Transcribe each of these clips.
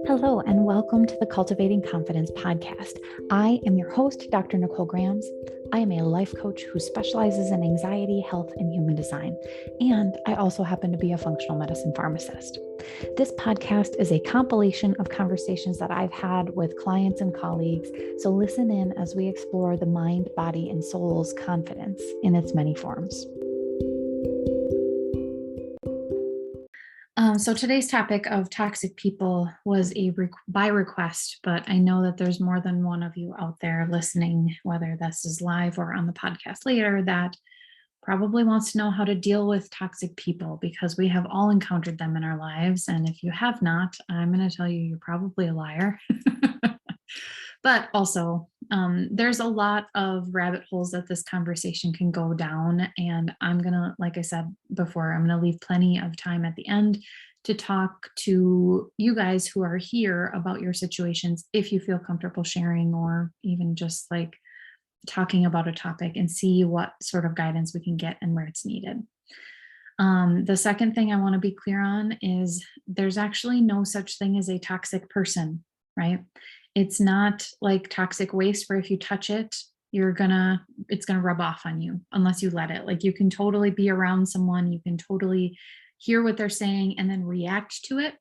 Hello, and welcome to the Cultivating Confidence podcast. I am your host, Dr. Nicole Grams. I am a life coach who specializes in anxiety, health, and human design. And I also happen to be a functional medicine pharmacist. This podcast is a compilation of conversations that I've had with clients and colleagues. So listen in as we explore the mind, body, and soul's confidence in its many forms. So today's topic of toxic people was by request, but I know that there's more than one of you out there listening, whether this is live or on the podcast later, that probably wants to know how to deal with toxic people because we have all encountered them in our lives. And if you have not, I'm going to tell you, you're probably a liar. But also, there's a lot of rabbit holes that this conversation can go down. And I'm going to, like I said before, I'm going to leave plenty of time at the end to talk to you guys who are here about your situations, if you feel comfortable sharing, or even just like talking about a topic, and see what sort of guidance we can get and where it's needed. The second thing I want to be clear on is there's actually no such thing as a toxic person, right? It's not like toxic waste where if you touch it, it's gonna rub off on you unless you let it. Like, you can totally be around someone, you can totally hear what they're saying and then react to it.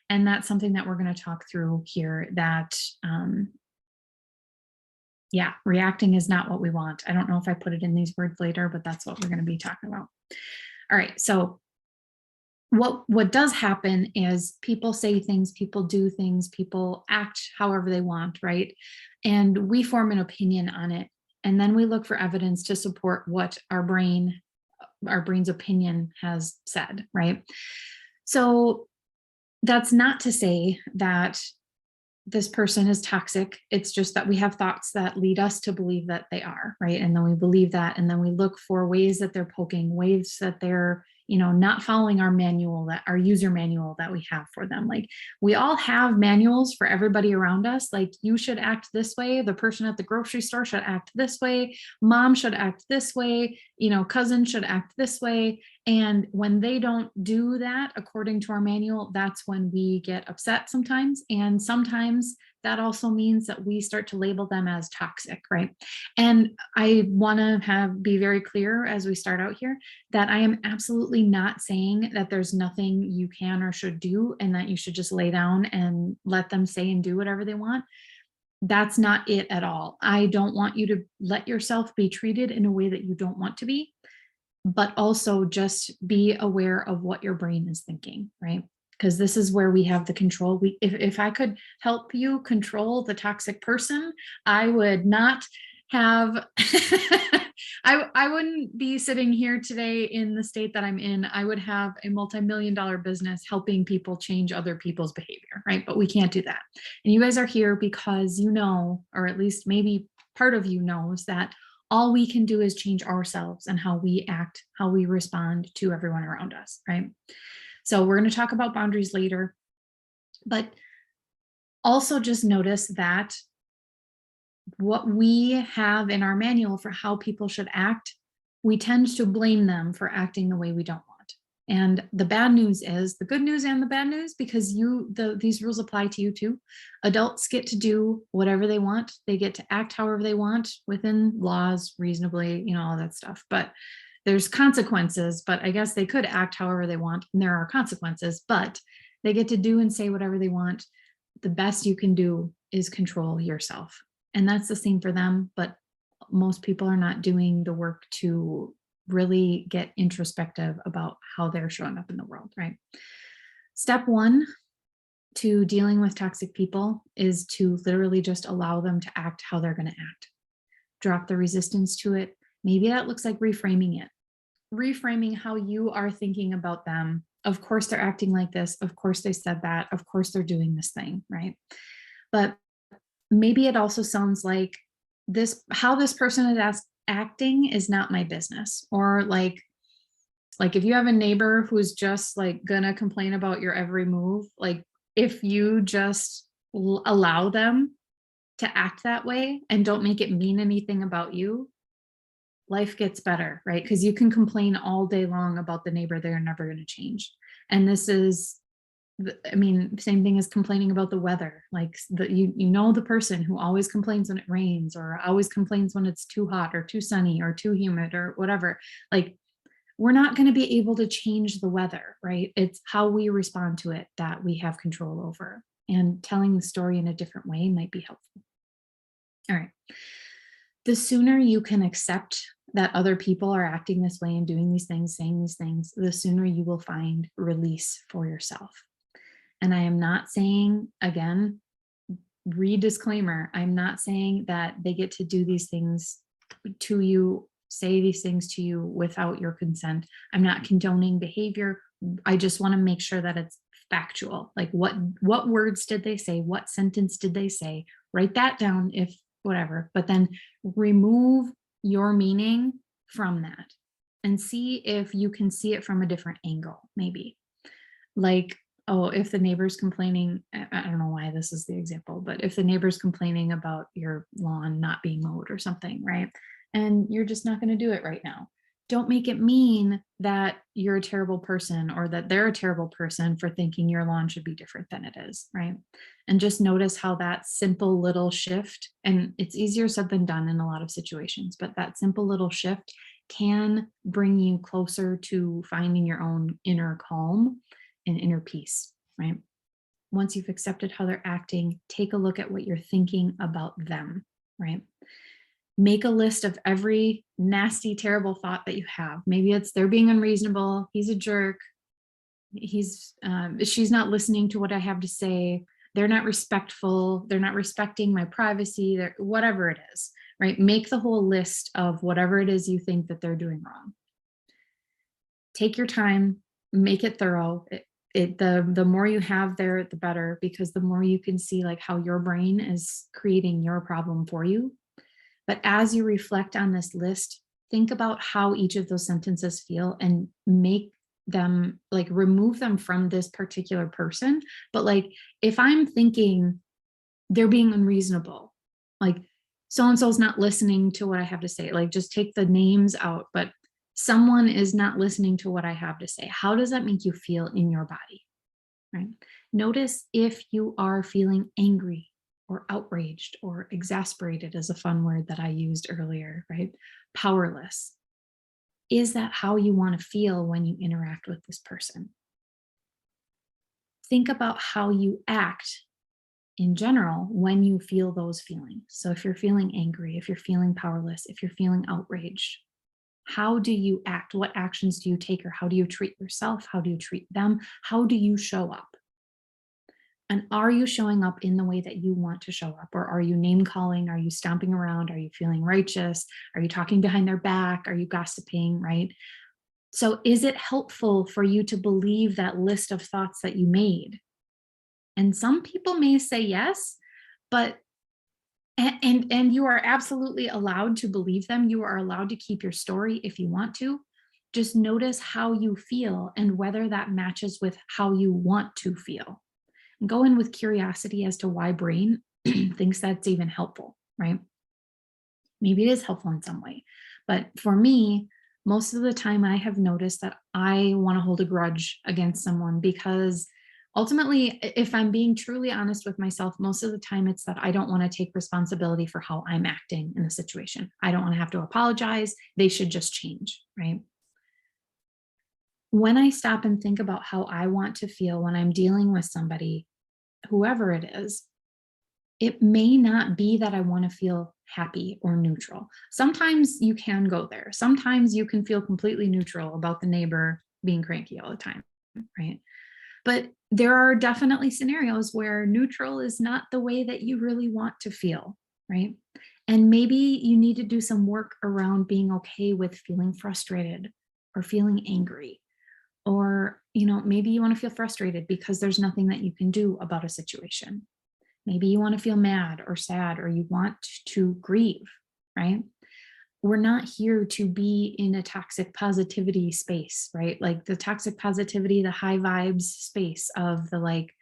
And that's something that we're going to talk through here, that reacting is not what we want. I don't know if I put it in these words later, but that's what we're going to be talking about. All right. So what does happen is people say things, people do things, people act however they want, right? And we form an opinion on it. And then we look for evidence to support what our brain's opinion has said, right? So that's not to say that this person is toxic. It's just that we have thoughts that lead us to believe that they are, right? And then we believe that, and then we look for ways that they're poking, ways that they're, not following our user manual that we have for them. Like, we all have manuals for everybody around us. Like, you should act this way. The person at the grocery store should act this way. Mom should act this way. Cousin should act this way. And when they don't do that according to our manual, that's when we get upset sometimes. And sometimes that also means that we start to label them as toxic, right? And I want to be very clear as we start out here that I am absolutely not saying that there's nothing you can or should do and that you should just lay down and let them say and do whatever they want. That's not it at all. I don't want you to let yourself be treated in a way that you don't want to be, but also just be aware of what your brain is thinking, right? Because this is where we have the control. If I could help you control the toxic person, I would not have, I wouldn't be sitting here today in the state that I'm in. I would have a multi-million-dollar business helping people change other people's behavior, right? But we can't do that. And you guys are here because or at least maybe part of you knows that all we can do is change ourselves and how we act, how we respond to everyone around us, right? So we're going to talk about boundaries later, but also just notice that what we have in our manual for how people should act, we tend to blame them for acting the way we don't want. And the bad news is the good news and the bad news, because these rules apply to you too. Adults get to do whatever they want. They get to act however they want within laws, reasonably, all that stuff. But there's consequences, but I guess they could act however they want, and there are consequences, but they get to do and say whatever they want. The best you can do is control yourself. And that's the same for them, but most people are not doing the work to really get introspective about how they're showing up in the world, right? Step one to dealing with toxic people is to literally just allow them to act how they're going to act. Drop the resistance to it. Maybe that looks like reframing it. Reframing how you are thinking about them. Of course, they're acting like this. Of course, they said that. Of course, they're doing this thing, right? But maybe it also sounds like how this person is acting is not my business. Or like if you have a neighbor who's just like gonna complain about your every move, like if you just allow them to act that way and don't make it mean anything about you, life gets better, right? Because you can complain all day long about the neighbor, they're never going to change. And this is I mean, same thing as complaining about the weather. Like you know the person who always complains when it rains, or always complains when it's too hot or too sunny or too humid or whatever. Like, we're not going to be able to change the weather, right? It's how we respond to it that we have control over. And telling the story in a different way might be helpful. All right. The sooner you can accept that other people are acting this way and doing these things, saying these things, the sooner you will find release for yourself. And I am not saying, again, read disclaimer, I'm not saying that they get to do these things to you, say these things to you without your consent. I'm not condoning behavior. I just want to make sure that it's factual. Like, what words did they say? What sentence did they say? Write that down, if whatever, but then remove your meaning from that and see if you can see it from a different angle, maybe. Like, oh, if the neighbor's complaining, I don't know why this is the example, but if the neighbor's complaining about your lawn not being mowed or something, right? And you're just not going to do it right now. Don't make it mean that you're a terrible person or that they're a terrible person for thinking your lawn should be different than it is, right? And just notice how that simple little shift, and it's easier said than done in a lot of situations, but that simple little shift can bring you closer to finding your own inner calm and inner peace, right? Once you've accepted how they're acting, take a look at what you're thinking about them, right? Make a list of every nasty, terrible thought that you have. Maybe it's they're being unreasonable, he's a jerk, she's not listening to what I have to say, they're not respectful, they're not respecting my privacy, whatever it is, right? Make the whole list of whatever it is you think that they're doing wrong. Take your time, make it thorough. The more you have there, the better, because the more you can see like how your brain is creating your problem for you. But as you reflect on this list, think about how each of those sentences feel and make them, like, remove them from this particular person. But like, if I'm thinking they're being unreasonable, like so-and-so's not listening to what I have to say, like just take the names out, but someone is not listening to what I have to say. How does that make you feel in your body, right? Notice if you are feeling angry or outraged or exasperated is a fun word that I used earlier, right? Powerless. Is that how you want to feel when you interact with this person? Think about how you act in general when you feel those feelings. So if you're feeling angry, if you're feeling powerless, if you're feeling outraged, how do you act? What actions do you take, or how do you treat yourself? How do you treat them? How do you show up? And are you showing up in the way that you want to show up? Or are you name calling? Are you stomping around? Are you feeling righteous? Are you talking behind their back? Are you gossiping, right? So is it helpful for you to believe that list of thoughts that you made? And some people may say yes, but and you are absolutely allowed to believe them. You are allowed to keep your story if you want to. Just notice how you feel and whether that matches with how you want to feel. And go in with curiosity as to why brain thinks that's even helpful, right? Maybe it is helpful in some way. But for me, most of the time I have noticed that I want to hold a grudge against someone because ultimately, if I'm being truly honest with myself, most of the time it's that I don't want to take responsibility for how I'm acting in the situation. I don't want to have to apologize. They should just change, right? When I stop and think about how I want to feel when I'm dealing with somebody, whoever it is, it may not be that I want to feel happy or neutral. Sometimes you can go there. Sometimes you can feel completely neutral about the neighbor being cranky all the time, right? But there are definitely scenarios where neutral is not the way that you really want to feel, right? And maybe you need to do some work around being okay with feeling frustrated or feeling angry. Or, maybe you want to feel frustrated because there's nothing that you can do about a situation. Maybe you want to feel mad or sad, or you want to grieve, right? We're not here to be in a toxic positivity space, right? Like the toxic positivity, the high vibes space of the like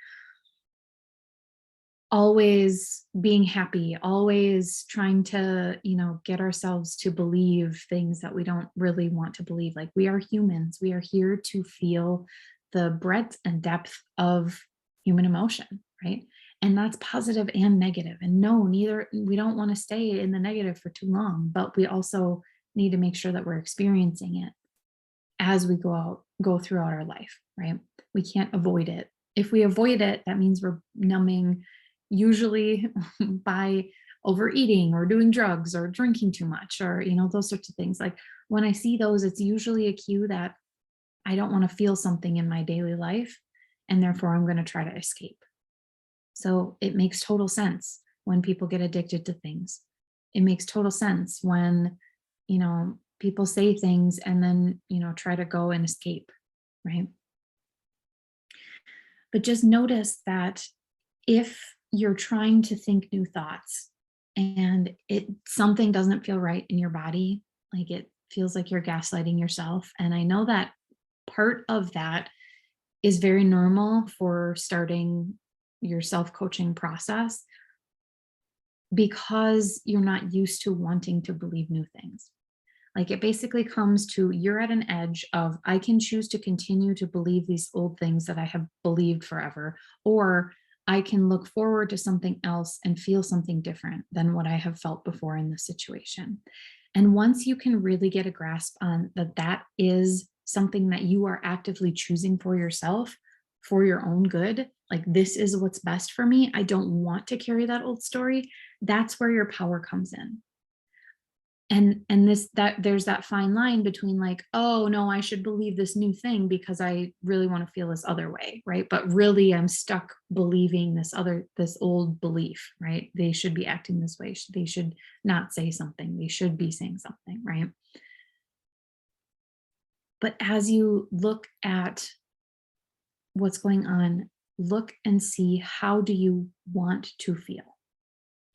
always being happy, always trying to, get ourselves to believe things that we don't really want to believe. Like, we are humans. We are here to feel the breadth and depth of human emotion, right? And that's positive and negative. And no, neither, we don't want to stay in the negative for too long, but we also need to make sure that we're experiencing it as we go throughout our life, right? We can't avoid it. If we avoid it, that means we're numbing, usually by overeating or doing drugs or drinking too much, or those sorts of things. Like when I see those, it's usually a cue that I don't want to feel something in my daily life, and therefore I'm going to try to escape. So it makes total sense when people get addicted to things. It makes total sense when, people say things and then, try to go and escape, right? But just notice that if you're trying to think new thoughts and something doesn't feel right in your body, like it feels like you're gaslighting yourself. And I know that part of that is very normal for starting your self-coaching process, because you're not used to wanting to believe new things. Like it basically comes to, you're at an edge of, I can choose to continue to believe these old things that I have believed forever, or I can look forward to something else and feel something different than what I have felt before in this situation. And once you can really get a grasp on that is something that you are actively choosing for yourself, for your own good, like this is what's best for me, I don't want to carry that old story, that's where your power comes in. And there's that fine line between like, oh no, I should believe this new thing because I really want to feel this other way, right? But really I'm stuck believing this old belief, right? They should be acting this way, they should not say something, they should be saying something, right? But as you look at what's going on, look and see, how do you want to feel?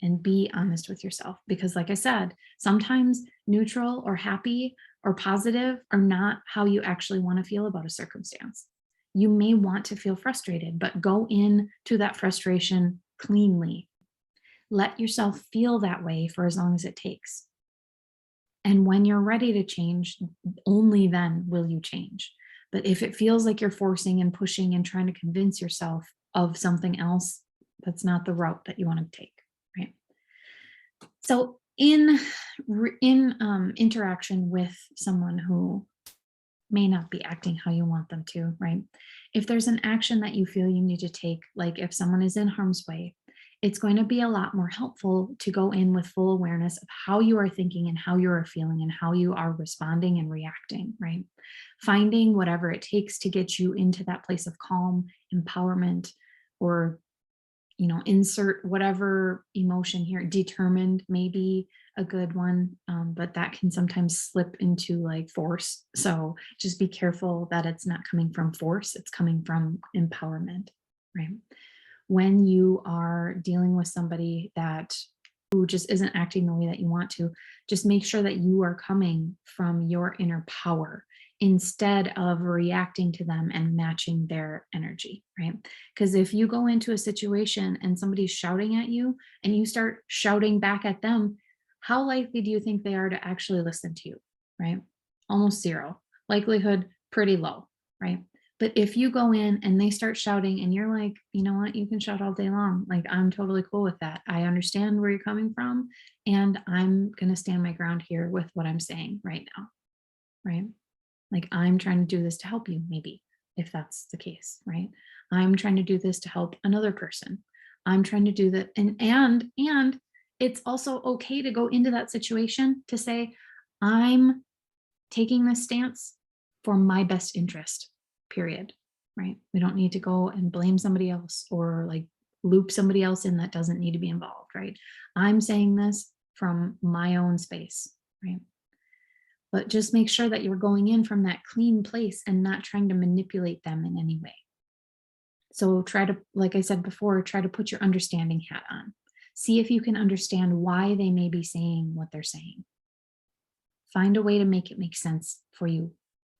And be honest with yourself. Because like I said, sometimes neutral or happy or positive are not how you actually want to feel about a circumstance. You may want to feel frustrated, but go in to that frustration cleanly. Let yourself feel that way for as long as it takes. And when you're ready to change, only then will you change. But if it feels like you're forcing and pushing and trying to convince yourself of something else, that's not the route that you want to take. Right. So in interaction with someone who may not be acting how you want them to, right? If there's an action that you feel you need to take, like if someone is in harm's way, it's going to be a lot more helpful to go in with full awareness of how you are thinking and how you are feeling and how you are responding and reacting, right? Finding whatever it takes to get you into that place of calm, empowerment, or insert whatever emotion here. Determined may be a good one, but that can sometimes slip into like force. So just be careful that it's not coming from force, it's coming from empowerment, right? When you are dealing with somebody who just isn't acting the way that you want to, just make sure that you are coming from your inner power instead of reacting to them and matching their energy, right? Because if you go into a situation and somebody's shouting at you and you start shouting back at them, how likely do you think they are to actually listen to you, right? Almost zero. Likelihood pretty low, right? But if you go in and they start shouting and you're like, you know what, you can shout all day long. Like, I'm totally cool with that. I understand where you're coming from, and I'm going to stand my ground here with what I'm saying right now, right? Like, I'm trying to do this to help you, maybe, if that's the case, right? I'm trying to do this to help another person. I'm trying to do that. And it's also okay to go into that situation to say, I'm taking this stance for my best interest, period, right? We don't need to go and blame somebody else or like loop somebody else in that doesn't need to be involved, right? I'm saying this from my own space, right? But just make sure that you're going in from that clean place and not trying to manipulate them in any way. So try to, like I said before, try to put your understanding hat on. See if you can understand why they may be saying what they're saying. Find a way to make it make sense for you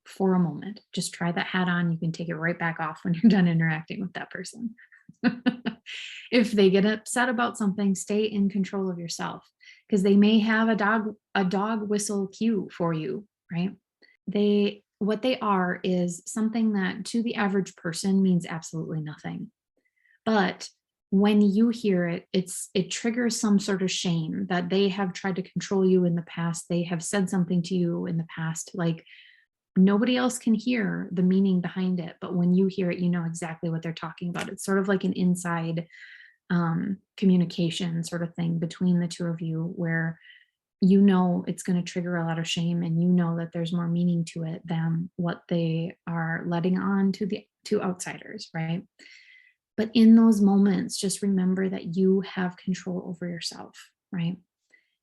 for a moment. Just try that hat on. You can take it right back off when you're done interacting with that person. If they get upset about something, stay in control of yourself, because they may have a dog whistle cue for you, right? They what they are is something that to the average person means absolutely nothing. But when you hear it, it triggers some sort of shame that they have tried to control you in the past. They have said something to you in the past. Like nobody else can hear the meaning behind it. But when you hear it, you know exactly what they're talking about. It's sort of like an inside communication sort of thing between the two of you where you know it's going to trigger a lot of shame and you know that there's more meaning to it than what they are letting on to outsiders, right? But in those moments, just remember that you have control over yourself, right?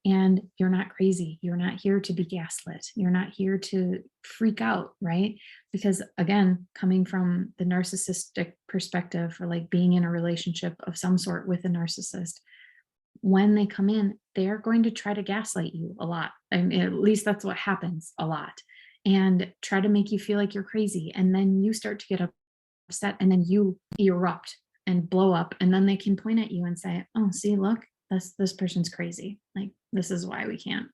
And you're not crazy. You're not here to be gaslit. You're not here to freak out, right? Because again, coming from the narcissistic perspective or like being in a relationship of some sort with a narcissist, when they come in, they're going to try to gaslight you a lot. I mean, at least that's what happens a lot. And try to make you feel like you're crazy. And then you start to get upset and then you erupt and blow up. And then they can point at you and say, oh, see, look, this person's crazy. Like, this is why we can't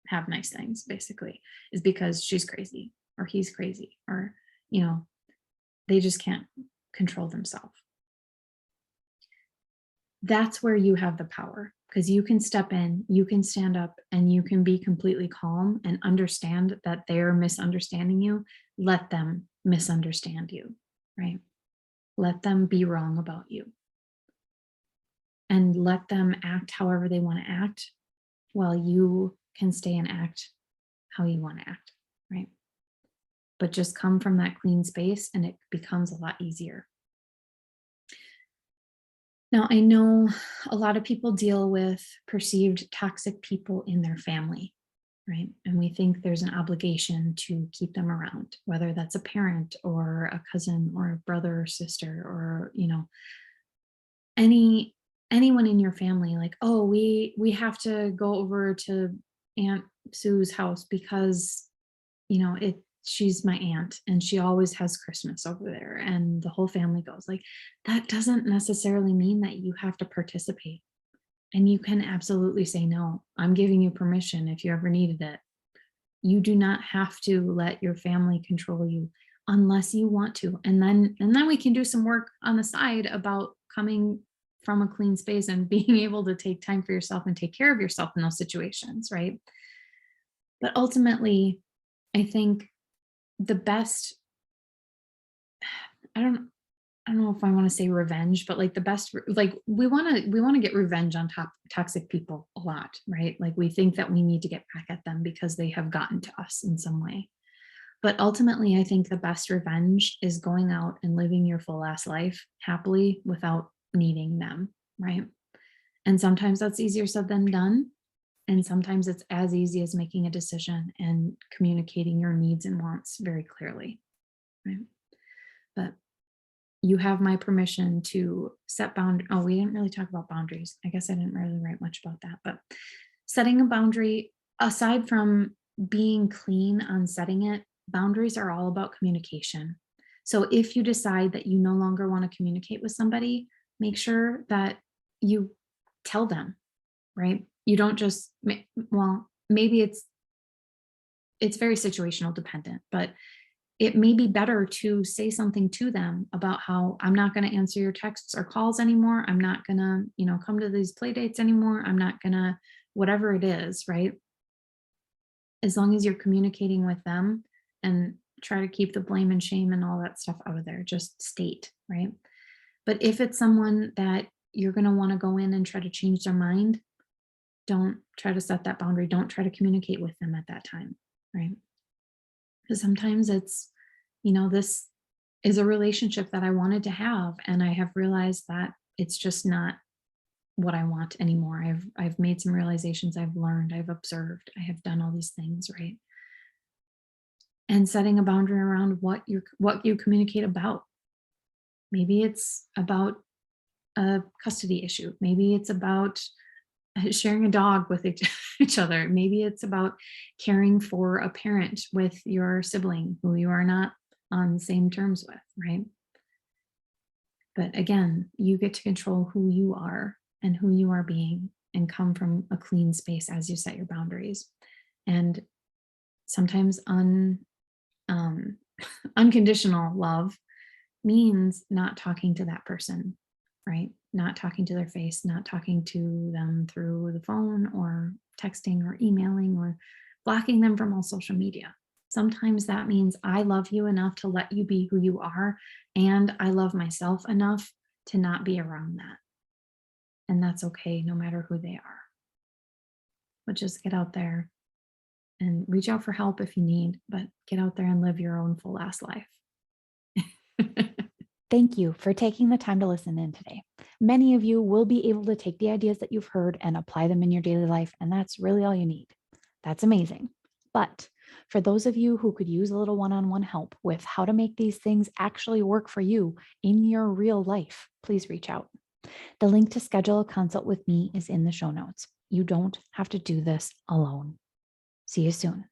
have nice things, basically, is because she's crazy or he's crazy or, you know, they just can't control themselves. That's where you have the power because you can step in, you can stand up, and you can be completely calm and understand that they're misunderstanding you. Let them misunderstand you, right? Let them be wrong about you and let them act however they want to act while you can stay and act how you want to act, right? But just come from that clean space and it becomes a lot easier. Now, I know a lot of people deal with perceived toxic people in their family, right? And we think there's an obligation to keep them around, whether that's a parent or a cousin or a brother or sister or, you know, anyone in your family. Like, oh, we have to go over to Aunt Sue's house because, you know, she's my aunt and she always has Christmas over there and the whole family goes. Like, that doesn't necessarily mean that you have to participate. And you can absolutely say no. I'm giving you permission if you ever needed it. You do not have to let your family control you unless you want to. And then we can do some work on the side about coming from a clean space and being able to take time for yourself and take care of yourself in those situations, right? But ultimately, I think the best, I don't know if I want to say revenge, but like the best, like we want to get revenge on toxic people a lot, right? Like we think that we need to get back at them because they have gotten to us in some way. But ultimately, I think the best revenge is going out and living your full ass life happily without needing them, right? And sometimes that's easier said than done. And sometimes it's as easy as making a decision and communicating your needs and wants very clearly, right? But you have my permission to set boundaries. Oh, we didn't really talk about boundaries. I guess I didn't really write much about that, but setting a boundary, aside from being clean on setting it, boundaries are all about communication. So if you decide that you no longer want to communicate with somebody, make sure that you tell them, right? You don't just, well, maybe it's very situational dependent, but it may be better to say something to them about how I'm not going to answer your texts or calls anymore. I'm not going to, you know, come to these play dates anymore. I'm not going to, whatever it is, right? As long as you're communicating with them and try to keep the blame and shame and all that stuff out of there, just state, right? But if it's someone that you're going to want to go in and try to change their mind, don't try to set that boundary. Don't try to communicate with them at that time, right? Because sometimes it's, you know, this is a relationship that I wanted to have, and I have realized that it's just not what I want anymore. I've made some realizations, I've learned, I've observed, I have done all these things, right? And setting a boundary around what you communicate about. Maybe it's about a custody issue. Maybe it's about sharing a dog with each other. Maybe it's about caring for a parent with your sibling who you are not on the same terms with, right? But again, you get to control who you are and who you are being and come from a clean space as you set your boundaries. And sometimes Um, unconditional love means not talking to that person, right? Not talking to their face, not talking to them through the phone or texting or emailing or blocking them from all social media. Sometimes that means I love you enough to let you be who you are, and I love myself enough to not be around that. And that's okay, no matter who they are. But just get out there and reach out for help if you need, but get out there and live your own full ass life. Thank you for taking the time to listen in today. Many of you will be able to take the ideas that you've heard and apply them in your daily life, and that's really all you need. That's amazing. But for those of you who could use a little one-on-one help with how to make these things actually work for you in your real life, please reach out. The link to schedule a consult with me is in the show notes. You don't have to do this alone. See you soon.